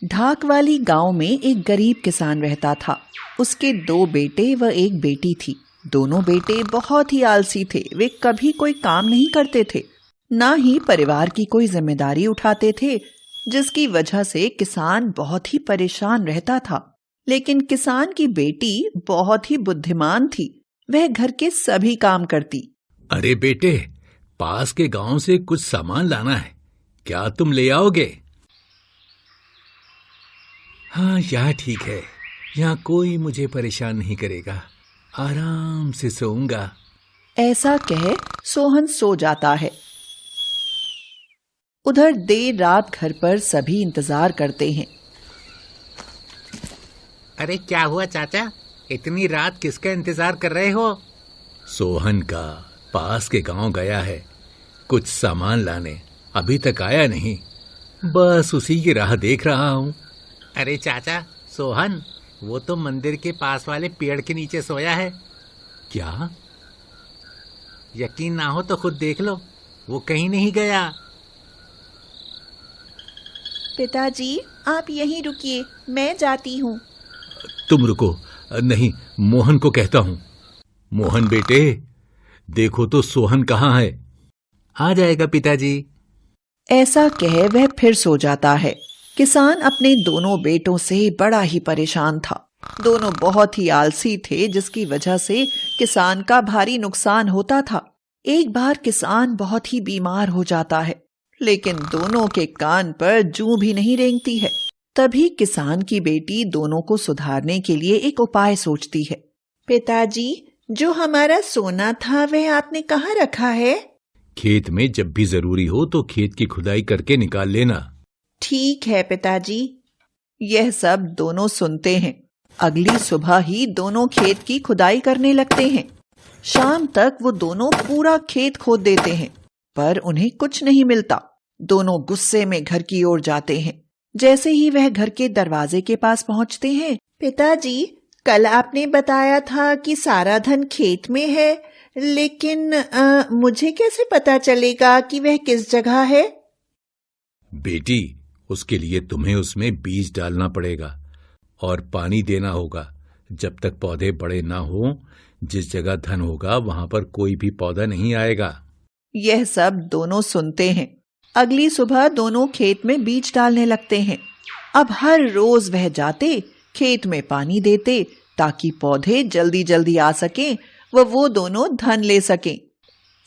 ढाक वाली गांव में एक गरीब किसान रहता था। उसके 2 बेटे व एक बेटी थी। दोनों बेटे बहुत ही आलसी थे। वे कभी कोई काम नहीं करते थे, ना ही परिवार की कोई जिम्मेदारी उठाते थे, जिसकी वजह से किसान बहुत ही परेशान रहता था। लेकिन किसान की बेटी बहुत ही बुद्धिमान थी। वह घर के सभी काम करती। अरे बेटे, पास के गांव से कुछ सामान लाना है, क्या तुम ले आओगे? हाँ, यहाँ ठीक है। यहाँ कोई मुझे परेशान नहीं करेगा, आराम से सोऊंगा। ऐसा कह सोहन सो जाता है। उधर देर रात घर पर सभी इंतजार करते हैं। अरे क्या हुआ चाचा, इतनी रात किसका इंतजार कर रहे हो? सोहन का, पास के गांव गया है कुछ सामान लाने, अभी तक आया नहीं, बस उसी की राह देख रहा हूँ। अरे चाचा, सोहन वो तो मंदिर के पास वाले पेड़ के नीचे सोया है। क्या? यकीन ना हो तो खुद देख लो, वो कहीं नहीं गया। पिताजी, आप यहीं रुकिए, मैं जाती हूँ। तुम रुको, नहीं, मोहन को कहता हूँ। मोहन बेटे, देखो तो सोहन कहाँ है। आ जाएगा पिताजी। ऐसा कह वह फिर सो जाता है। किसान अपने दोनों बेटों से बड़ा ही परेशान था। दोनों बहुत ही आलसी थे, जिसकी वजह से किसान का भारी नुकसान होता था। एक बार किसान बहुत ही बीमार हो जाता है, लेकिन दोनों के कान पर जूं भी नहीं रेंगती है। तभी किसान की बेटी दोनों को सुधारने के लिए एक उपाय सोचती है। पिताजी, जो हमारा सोना था वह आपने कहाँ रखा है? खेत में, जब भी जरूरी हो तो खेत की खुदाई करके निकाल लेना। ठीक है पिताजी। यह सब दोनों सुनते हैं। अगली सुबह ही दोनों खेत की खुदाई करने लगते हैं। शाम तक वो दोनों पूरा खेत खोद देते हैं, पर उन्हें कुछ नहीं मिलता। दोनों गुस्से में घर की ओर जाते हैं। जैसे ही वह घर के दरवाजे के पास पहुंचते हैं, पिताजी, कल आपने बताया था कि सारा धन खेत में है, लेकिन मुझे कैसे पता चलेगा कि वह किस जगह है? बेटी, उसके लिए तुम्हें उसमें बीज डालना पड़ेगा और पानी देना होगा। जब तक पौधे बड़े ना हो, जिस जगह धन होगा वहां पर कोई भी पौधा नहीं आएगा। यह सब दोनों सुनते हैं। अगली सुबह दोनों खेत में बीज डालने लगते हैं। अब हर रोज वह जाते, खेत में पानी देते, ताकि पौधे जल्दी जल्दी आ सकें व वो दोनों धन ले सकें।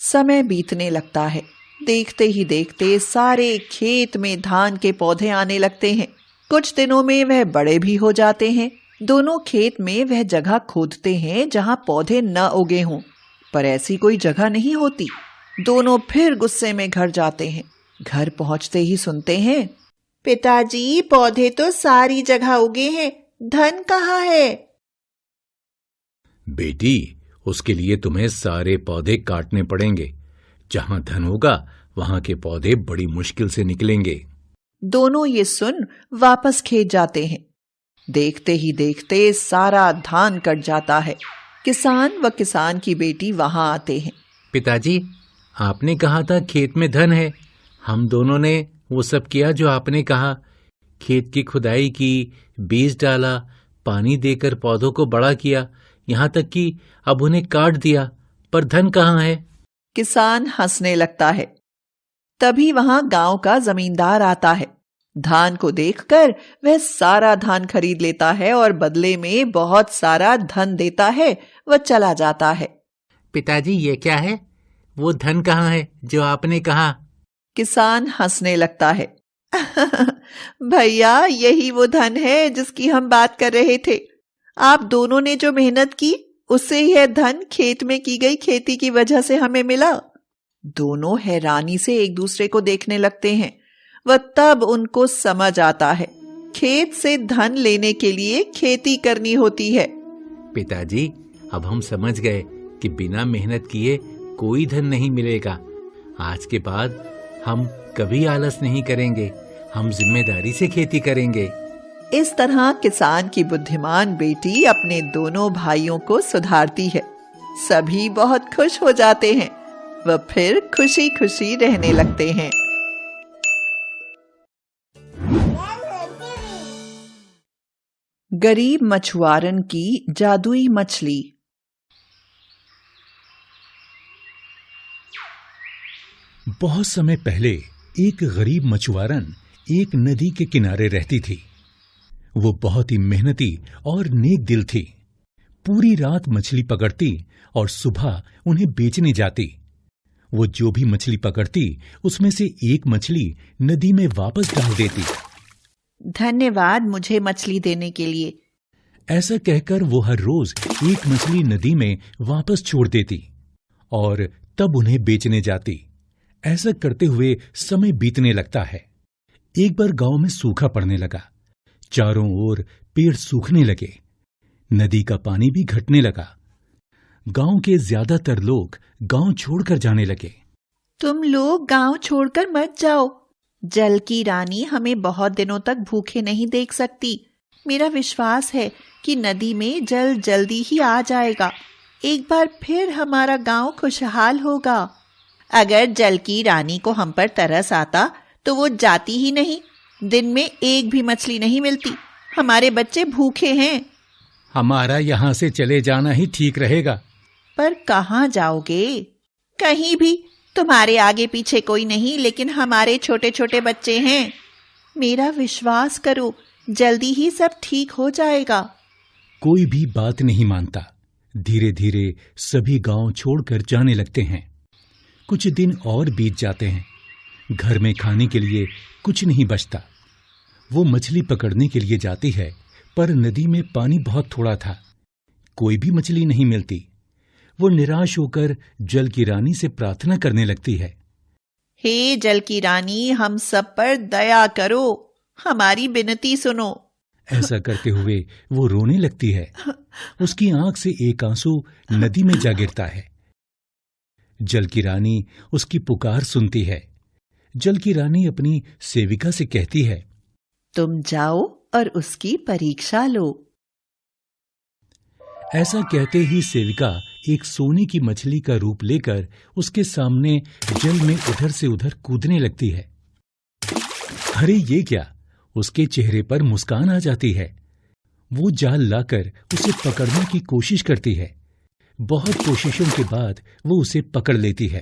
समय बीतने लगता है। देखते ही देखते सारे खेत में धान के पौधे आने लगते हैं। कुछ दिनों में वह बड़े भी हो जाते हैं। दोनों खेत में वह जगह खोदते हैं जहां पौधे न उगे हों, पर ऐसी कोई जगह नहीं होती। दोनों फिर गुस्से में घर जाते हैं। घर पहुंचते ही सुनते हैं, पिताजी, पौधे तो सारी जगह उगे हैं, धन कहाँ है? बेटी, उसके लिए तुम्हें सारे पौधे काटने पड़ेंगे। जहां धन होगा वहां के पौधे बड़ी मुश्किल से निकलेंगे। दोनों ये सुन वापस खेत जाते हैं। देखते ही देखते सारा धान कट जाता है। किसान व किसान की बेटी वहां आते हैं। पिताजी, आपने कहा था खेत में धन है। हम दोनों ने वो सब किया जो आपने कहा। खेत की खुदाई की, बीज डाला, पानी देकर पौधों को बड़ा किया, यहाँ तक कि अब उन्हें काट दिया, पर धन कहाँ है? किसान हंसने लगता है। तभी वहां गांव का जमींदार आता है। धान को देखकर वह सारा धान खरीद लेता है और बदले में बहुत सारा धन देता है वह चला जाता है। पिताजी, ये क्या है? वो धन कहाँ है जो आपने कहा? किसान हंसने लगता है। भैया, यही वो धन है जिसकी हम बात कर रहे थे। आप दोनों ने जो मेहनत की, उससे यह धन खेत में की गई खेती की वजह से हमें मिला। दोनों हैरानी से एक दूसरे को देखने लगते हैं। वह तब उनको समझ आता है, खेत से धन लेने के लिए खेती करनी होती है। पिताजी, अब हम समझ गए कि बिना मेहनत किए कोई धन नहीं मिलेगा। आज के बाद हम कभी आलस नहीं करेंगे, हम जिम्मेदारी से खेती करेंगे। इस तरह किसान की बुद्धिमान बेटी अपने दोनों भाइयों को सुधारती है। सभी बहुत खुश हो जाते हैं। वह फिर खुशी खुशी रहने लगते हैं। गरीब मछुआरन की जादुई मछली। बहुत समय पहले एक गरीब मछुआरन एक नदी के किनारे रहती थी। वो बहुत ही मेहनती और नेक दिल थी। पूरी रात मछली पकड़ती और सुबह उन्हें बेचने जाती। वो जो भी मछली पकड़ती उसमें से एक मछली नदी में वापस डाल देती। धन्यवाद मुझे मछली देने के लिए। ऐसा कहकर वो हर रोज एक मछली नदी में वापस छोड़ देती और तब उन्हें बेचने जाती। ऐसा करते हुए समय बीतने लगता है। एक बार गांव में सूखा पड़ने लगा। चारों ओर पेड़ सूखने लगे। नदी का पानी भी घटने लगा। गांव के ज्यादातर लोग गांव छोड़कर जाने लगे। तुम लोग गांव छोड़कर मत जाओ। जल की रानी हमें बहुत दिनों तक भूखे नहीं देख सकती। मेरा विश्वास है कि नदी में जल जल्दी ही आ जाएगा। एक बार फिर हमारा गांव खुशहाल होगा। अगर जल की रानी को हम पर तरस आता तो वो जाती ही नहीं। दिन में एक भी मछली नहीं मिलती। हमारे बच्चे भूखे हैं। हमारा यहाँ से चले जाना ही ठीक रहेगा। पर कहाँ जाओगे? कहीं भी। तुम्हारे आगे पीछे कोई नहीं, लेकिन हमारे छोटे छोटे बच्चे हैं। मेरा विश्वास करो, जल्दी ही सब ठीक हो जाएगा। कोई भी बात नहीं मानता। धीरे धीरे सभी गांव छोड़कर जाने लगते हैं। कुछ दिन और बीत जाते हैं। घर में खाने के लिए कुछ नहीं बचता। वो मछली पकड़ने के लिए जाती है, पर नदी में पानी बहुत थोड़ा था। कोई भी मछली नहीं मिलती। वो निराश होकर जल की रानी से प्रार्थना करने लगती है। हे जल की रानी, हम सब पर दया करो। हमारी विनती सुनो। ऐसा करते हुए वो रोने लगती है। उसकी आंख से एक आंसू नदी में जा गिरता है। जल की रानी उसकी पुकार सुनती है। जल की रानी अपनी सेविका से कहती है, तुम जाओ और उसकी परीक्षा लो। ऐसा कहते ही सेविका एक सोने की मछली का रूप लेकर उसके सामने जल में उधर से उधर कूदने लगती है। अरे ये क्या! उसके चेहरे पर मुस्कान आ जाती है। वो जाल लाकर उसे पकड़ने की कोशिश करती है। बहुत कोशिशों के बाद वो उसे पकड़ लेती है।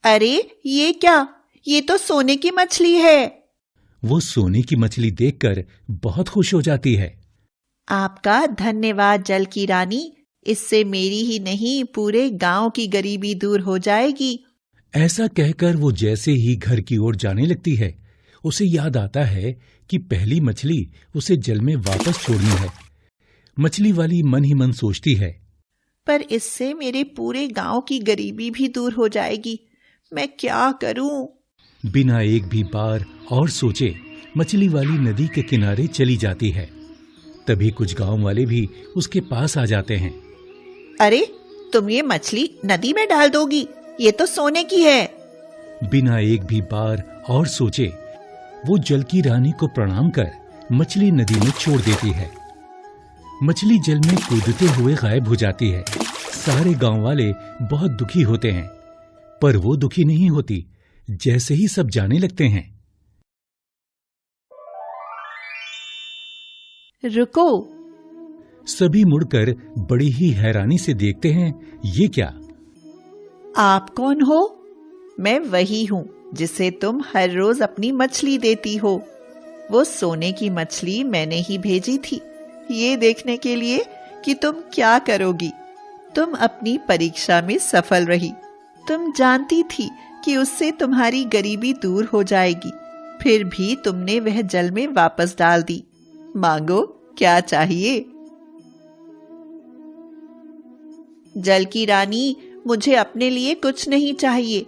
अरे ये क्या! ये तो सोने की मछली है। वो सोने की मछली देखकर बहुत खुश हो जाती है। आपका धन्यवाद जल की रानी। इससे मेरी ही नहीं, पूरे गांव की गरीबी दूर हो जाएगी। ऐसा कहकर वो जैसे ही घर की ओर जाने लगती है, उसे याद आता है कि पहली मछली उसे जल में वापस छोड़नी है। मछली वाली मन ही मन सोचती है, पर इससे मेरे पूरे गांव की गरीबी भी दूर हो जाएगी। मैं क्या करूं? बिना एक भी बार और सोचे मछली वाली नदी के किनारे चली जाती है। तभी कुछ गांव वाले भी उसके पास आ जाते हैं। अरे तुम ये मछली नदी में डाल दोगी? ये तो सोने की है। बिना एक भी बार और सोचे वो जल की रानी को प्रणाम कर मछली नदी में छोड़ देती है। मछली जल में कूदते हुए गायब हो जाती है। सारे गांव वाले बहुत दुखी होते हैं, पर वो दुखी नहीं होती। जैसे ही सब जाने लगते हैं, रुको। सभी मुड़कर बड़ी ही हैरानी से देखते हैं। ये क्या? आप कौन हो? मैं वही हूँ जिसे तुम हर रोज अपनी मछली देती हो। वो सोने की मछली मैंने ही भेजी थी, ये देखने के लिए कि तुम क्या करोगी। तुम अपनी परीक्षा में सफल रही। तुम जानती थी कि उससे तुम्हारी गरीबी दूर हो जाएगी, फिर भी तुमने वह जल में वापस डाल दी। मांगो, क्या चाहिए? जल की रानी, मुझे अपने लिए कुछ नहीं चाहिए।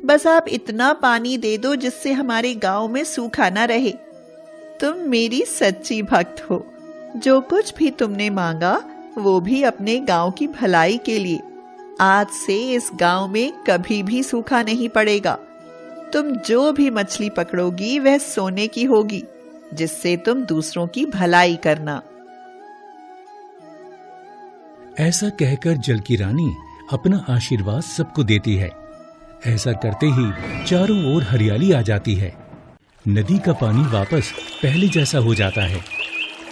बस आप इतना पानी दे दो जिससे हमारे गांव में सूखा न रहे। तुम मेरी सच्ची भक्त हो। जो कुछ भी तुमने मांगा वो भी अपने गांव की भलाई के लिए। आज से इस गांव में कभी भी सूखा नहीं पड़ेगा। तुम जो भी मछली पकड़ोगी वह सोने की होगी, जिससे तुम दूसरों की भलाई करना। ऐसा कहकर जल की रानी अपना आशीर्वाद सबको देती है। ऐसा करते ही चारों ओर हरियाली आ जाती है। नदी का पानी वापस पहले जैसा हो जाता है।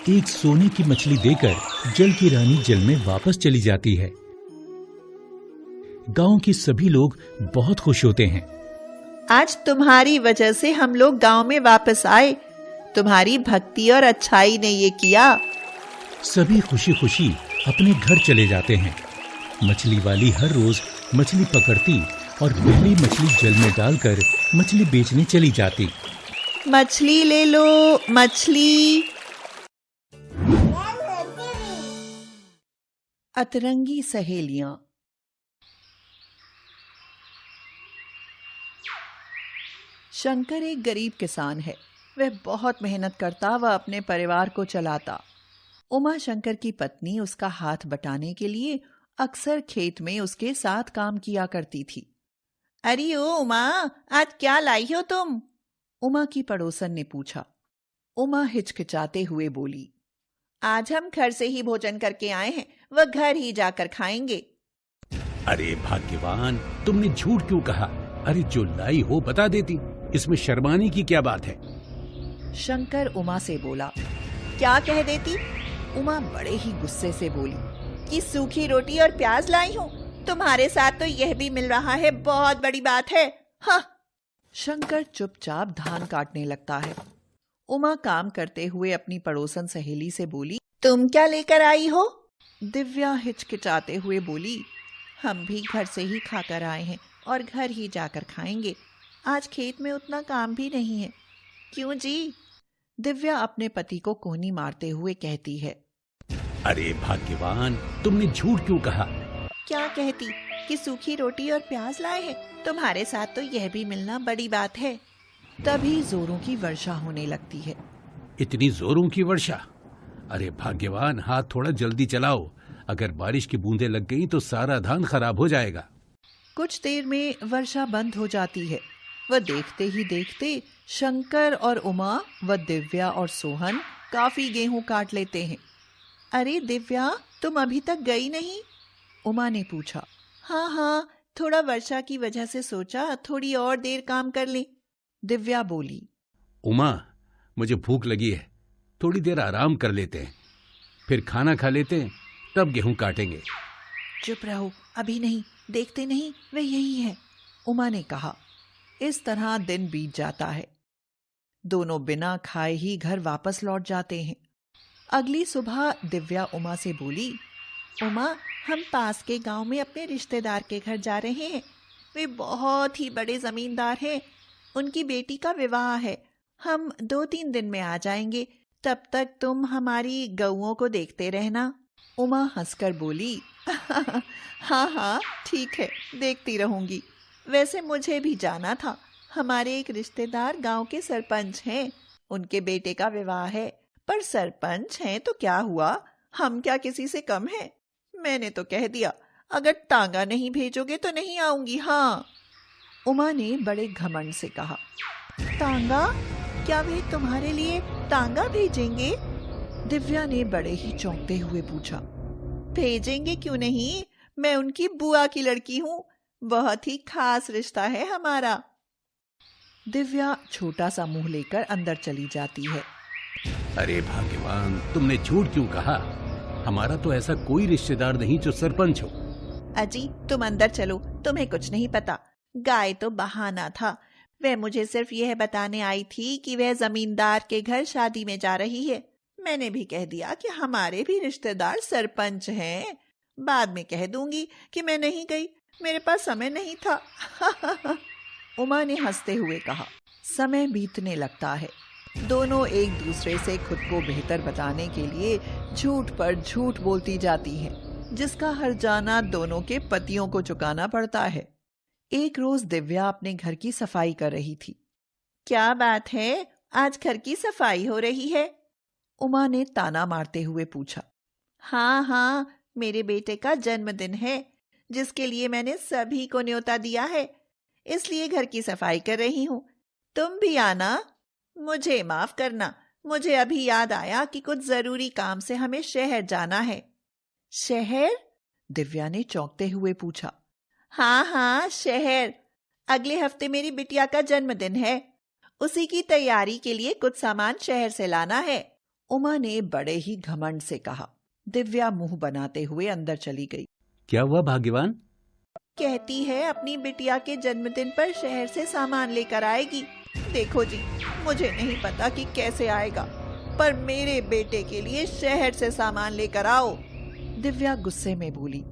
एक सोने की मछली देकर जल की रानी जल में वापस चली जाती है। गांव के सभी लोग बहुत खुश होते हैं। आज तुम्हारी वजह से हम लोग गांव में वापस आए। तुम्हारी भक्ति और अच्छाई ने ये किया। सभी खुशी खुशी अपने घर चले जाते हैं। मछली वाली हर रोज मछली पकड़ती और पहली मछली जल में डालकर मछली बेचने चली जाती। मछली ले लो, मछली। अतरंगी सहेलियां। शंकर एक गरीब किसान है। वह बहुत मेहनत करता व अपने परिवार को चलाता। उमा शंकर की पत्नी उसका हाथ बटाने के लिए अक्सर खेत में उसके साथ काम किया करती थी। अरे ओ उमा, आज क्या लाई हो तुम? उमा की पड़ोसन ने पूछा। उमा हिचकिचाते हुए बोली, आज हम घर से ही भोजन करके आए हैं, वह घर ही जाकर खाएंगे। अरे भाग्यवान, तुमने झूठ क्यों कहा? अरे जो लाई हो बता देती, इसमें शर्माने की क्या बात है? शंकर उमा से बोला। क्या कह देती? उमा बड़े ही गुस्से से बोली कि सूखी रोटी और प्याज लाई हूँ। तुम्हारे साथ तो यह भी मिल रहा है, बहुत बड़ी बात है। हाँ। शंकर चुपचाप धान काटने लगता है। उमा काम करते हुए अपनी पड़ोसन सहेली से बोली, तुम क्या लेकर आई हो? दिव्या हिचकिचाते हुए बोली, हम भी घर से ही खाकर आए हैं और घर ही जाकर खाएंगे। आज खेत में उतना काम भी नहीं है। क्यों जी? दिव्या अपने पति को कोहनी मारते हुए कहती है। अरे भाग्यवान, तुमने झूठ क्यों कहा? क्या कहती कि सूखी रोटी और प्याज लाए हैं? तुम्हारे साथ तो यह भी मिलना बड़ी बात है। तभी जोरों की वर्षा होने लगती है। इतनी जोरों की वर्षा? अरे भाग्यवान, हाथ थोड़ा जल्दी चलाओ। अगर बारिश की बूंदें लग गई तो सारा धान खराब हो जाएगा। कुछ देर में वर्षा बंद हो जाती है। वह देखते ही देखते शंकर और उमा व दिव्या और सोहन काफी गेहूं काट लेते हैं। अरे दिव्या, तुम अभी तक गई नहीं? उमा ने पूछा। हाँ, थोड़ा वर्षा की वजह से सोचा थोड़ी और देर काम कर लें। दिव्या बोली। उमा, मुझे भूख लगी है, थोड़ी देर आराम कर लेते हैं, फिर खाना खा लेते हैं, तब गेहूं काटेंगे। चुप रहो, अभी नहीं, देखते नहीं वह यही है, उमा ने कहा। इस तरह दिन बीत जाता है। दोनों बिना खाए ही घर वापस लौट जाते हैं। अगली सुबह दिव्या उमा से बोली, उमा, हम पास के गांव में अपने रिश्तेदार के घर जा रहे हैं। वे बहुत ही बड़े जमींदार हैं। उनकी बेटी का विवाह है। हम 2-3 दिन में आ जाएंगे। तब तक तुम हमारी गऊओं को देखते रहना। उमा हंसकर बोली, हाँ, ठीक है, देखती रहूंगी। वैसे मुझे भी जाना था। हमारे एक रिश्तेदार गांव के सरपंच हैं। उनके बेटे का विवाह है। पर सरपंच हैं तो क्या हुआ? हम क्या किसी से कम हैं? मैंने तो कह दिया, अगर तांगा नहीं भेजोगे तो नहीं आऊंगी। हाँ। उमा ने बड़े घमंड से कहा। तांगा? क्या वे तुम्हारे लिए तांगा भेजेंगे? दिव्या ने बड़े ही चौंकते हुए पूछा। भेजेंगे क्यों नहीं, मैं उनकी बुआ की लड़की हूँ। बहुत ही खास रिश्ता है हमारा। दिव्या छोटा सा मुंह लेकर अंदर चली जाती है। अरे भाग्यवान, तुमने झूठ क्यों कहा? हमारा तो ऐसा कोई रिश्तेदार नहीं जो सरपंच हो। अजी, तुम अंदर चलो, तुम्हें कुछ नहीं पता। गाय तो बहाना था। वह मुझे सिर्फ यह बताने आई थी कि वह जमींदार के घर शादी में जा रही है। मैंने भी कह दिया कि हमारे भी रिश्तेदार सरपंच हैं। बाद में कह दूंगी कि मैं नहीं गई, मेरे पास समय नहीं था। उमा ने हंसते हुए कहा। समय बीतने लगता है। दोनों एक दूसरे से खुद को बेहतर बताने के लिए झूठ पर झूठ बोलती जाती हैं, जिसका हर जाना दोनों के पतियों को चुकाना पड़ता है। एक रोज दिव्या अपने घर की सफाई कर रही थी। क्या बात है, आज घर की सफाई हो रही है? उमा ने ताना मारते हुए पूछा। हाँ, मेरे बेटे का जन्मदिन है, जिसके लिए मैंने सभी को न्योता दिया है, इसलिए घर की सफाई कर रही हूँ। तुम भी आना। मुझे माफ करना, मुझे अभी याद आया कि कुछ जरूरी काम से हमें शहर जाना है। शहर? दिव्या ने चौंकते हुए पूछा। हाँ, शहर। अगले हफ्ते मेरी बिटिया का जन्मदिन है। उसी की तैयारी के लिए कुछ सामान शहर से लाना है। उमा ने बड़े ही घमंड से कहा। दिव्या मुंह बनाते हुए अंदर चली गई। क्या हुआ भाग्यवान? कहती है अपनी बिटिया के जन्मदिन पर शहर से सामान लेकर आएगी। देखो जी, मुझे नहीं पता कि कैसे आएगा, पर मेरे बेटे के लिए शहर से सामान लेकर आओ। दिव्या गुस्से में बोली।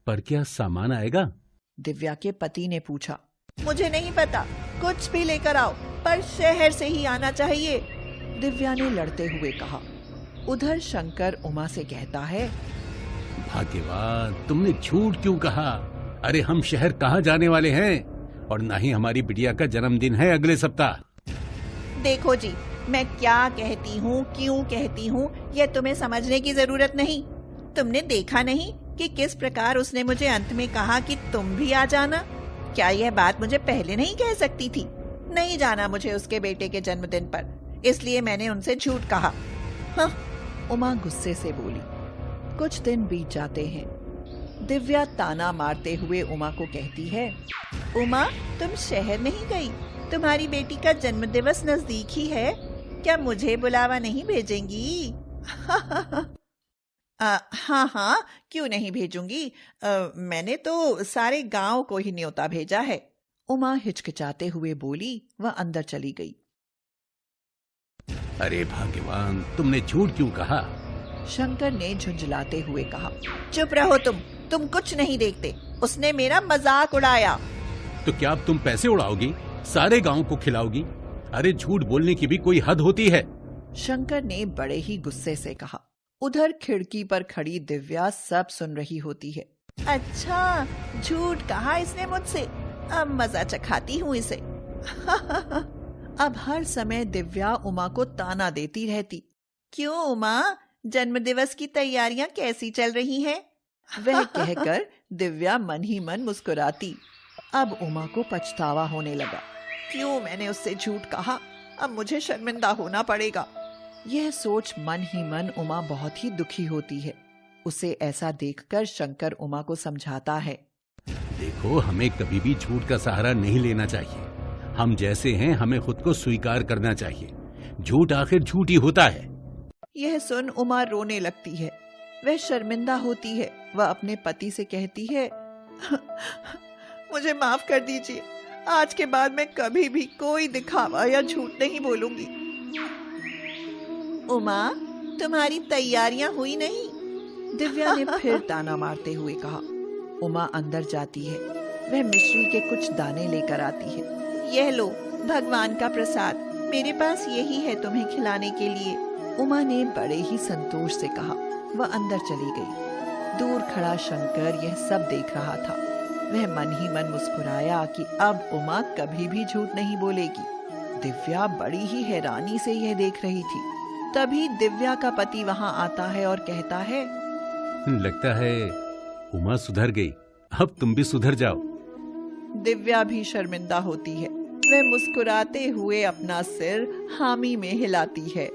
पर क्या सामान आएगा? दिव्या के पति ने पूछा। मुझे नहीं पता, कुछ भी लेकर आओ, पर शहर से ही आना चाहिए, दिव्या ने लड़ते हुए कहा। उधर शंकर उमा से कहता है। भाग्यवान, तुमने झूठ क्यों कहा? अरे हम शहर कहाँ जाने वाले हैं, और ना ही हमारी बिटिया का जन्मदिन है अगले सप्ताह। देखो जी, मैं क्या कहती हूँ, क्यों कहती हूँ, यह तुम्हें समझने की जरूरत नहीं। तुमने देखा नहीं कि किस प्रकार उसने मुझे अंत में कहा कि तुम भी आ जाना? क्या यह बात मुझे पहले नहीं कह सकती थी? नहीं जाना मुझे उसके बेटे के जन्मदिन पर, इसलिए मैंने उनसे झूठ कहा। हाँ, उमा गुस्से से बोली। कुछ दिन बीत जाते हैं। दिव्या ताना मारते हुए उमा को कहती है। उमा, तुम शहर नहीं गई? तुम्हारी बेटी का जन्मदिवस नजदीक ही है, क्या मुझे बुलावा नहीं भेजेंगी? हाँ हाँ, क्यों नहीं भेजूंगी, मैंने तो सारे गांव को ही न्योता भेजा है, उमा हिचकिचाते हुए बोली। वह अंदर चली गई। अरे भाग्यवान, तुमने झूठ क्यों कहा? शंकर ने झुंझलाते हुए कहा। चुप रहो तुम कुछ नहीं देखते, उसने मेरा मजाक उड़ाया। तो क्या अब तुम पैसे उड़ाओगी, सारे गांव को खिलाओगी? अरे झूठ बोलने की भी कोई हद होती है, शंकर ने बड़े ही गुस्से से कहा। उधर खिड़की पर खड़ी दिव्या सब सुन रही होती है। अच्छा, झूठ कहा इसने मुझसे, अब मजा चखाती हूँ इसे। अब हर समय दिव्या उमा को ताना देती रहती। क्यों उमा, जन्मदिवस की तैयारियां कैसी चल रही हैं? वह कहकर दिव्या मन ही मन मुस्कुराती। अब उमा को पछतावा होने लगा। क्यों मैंने उससे झूठ कहा, अब मुझे शर्मिंदा होना पड़ेगा। यह सोच मन ही मन उमा बहुत ही दुखी होती है। उसे ऐसा देखकर शंकर उमा को समझाता है। देखो, हमें कभी भी झूठ का सहारा नहीं लेना चाहिए। हम जैसे हैं हमें खुद को स्वीकार करना चाहिए। झूठ आखिर झूठ ही होता है। यह सुन उमा रोने लगती है। वह शर्मिंदा होती है। वह अपने पति से कहती है, मुझे माफ कर दीजिए, आज के बाद मैं कभी भी कोई दिखावा या झूठ नहीं बोलूंगी। उमा, तुम्हारी तैयारियां हुई नहीं? दिव्या ने फिर ताना मारते हुए कहा। उमा अंदर जाती है। वह मिश्री के कुछ दाने लेकर आती है। यह लो, भगवान का प्रसाद, मेरे पास यही है तुम्हें खिलाने के लिए, उमा ने बड़े ही संतोष से कहा। वह अंदर चली गई। दूर खड़ा शंकर यह सब देख रहा था। वह मन ही मन मुस्कुराया कि अब उमा कभी भी झूठ नहीं बोलेगी। दिव्या बड़ी ही हैरानी से यह देख रही थी। तभी दिव्या का पति वहां आता है और कहता है, लगता है उमा सुधर गई, अब तुम भी सुधर जाओ। दिव्या भी शर्मिंदा होती है। वह मुस्कुराते हुए अपना सिर हामी में हिलाती है।